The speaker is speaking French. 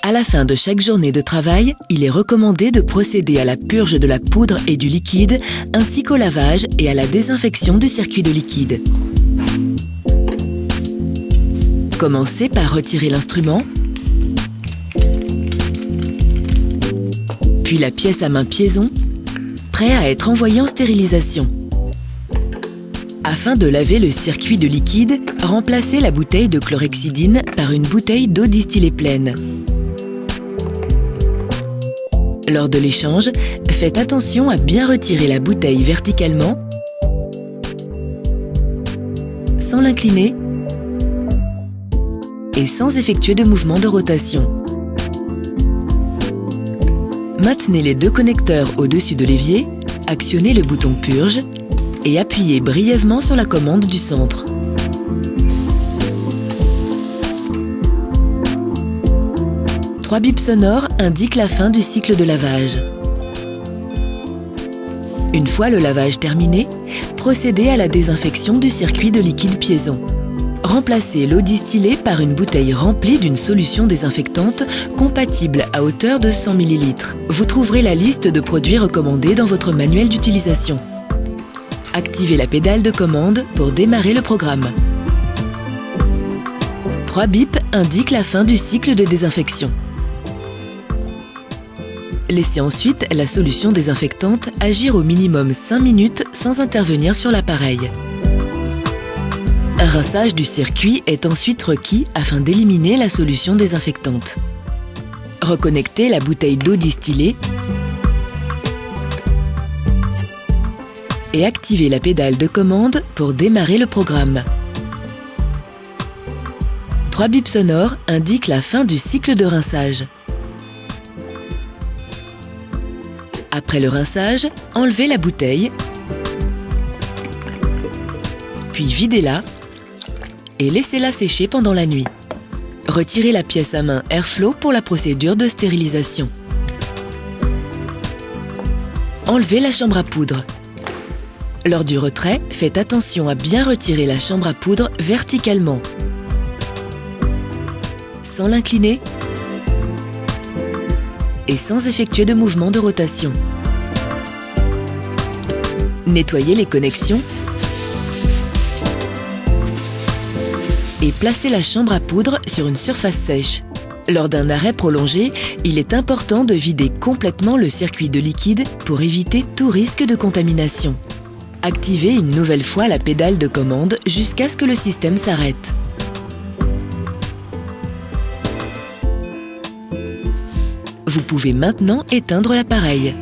À la fin de chaque journée de travail, il est recommandé de procéder à la purge de la poudre et du liquide, ainsi qu'au lavage et à la désinfection du circuit de liquide. Commencez par retirer l'instrument, puis la pièce à main piéson, prêt à être envoyé en stérilisation. Afin de laver le circuit de liquide, remplacez la bouteille de chlorhexidine par une bouteille d'eau distillée pleine. Lors de l'échange, faites attention à bien retirer la bouteille verticalement, sans l'incliner et sans effectuer de mouvement de rotation. Maintenez les deux connecteurs au-dessus de l'évier, actionnez le bouton purge et appuyez brièvement sur la commande du centre. Trois bips sonores indiquent la fin du cycle de lavage. Une fois le lavage terminé, procédez à la désinfection du circuit de liquide piéson. Remplacez l'eau distillée par une bouteille remplie d'une solution désinfectante compatible à hauteur de 100 ml. Vous trouverez la liste de produits recommandés dans votre manuel d'utilisation. Activez la pédale de commande pour démarrer le programme. 3 bips indiquent la fin du cycle de désinfection. Laissez ensuite la solution désinfectante agir au minimum 5 minutes sans intervenir sur l'appareil. Un rinçage du circuit est ensuite requis afin d'éliminer la solution désinfectante. Reconnectez la bouteille d'eau distillée et activez la pédale de commande pour démarrer le programme. 3 bips sonores indiquent la fin du cycle de rinçage. Après le rinçage, enlevez la bouteille, puis videz-la et laissez-la sécher pendant la nuit. Retirez la pièce à main Airflow pour la procédure de stérilisation. Enlevez la chambre à poudre. Lors du retrait, faites attention à bien retirer la chambre à poudre verticalement, sans l'incliner et sans effectuer de mouvement de rotation. Nettoyez les connexions et placez la chambre à poudre sur une surface sèche. Lors d'un arrêt prolongé, il est important de vider complètement le circuit de liquide pour éviter tout risque de contamination. Activez une nouvelle fois la pédale de commande jusqu'à ce que le système s'arrête. Vous pouvez maintenant éteindre l'appareil.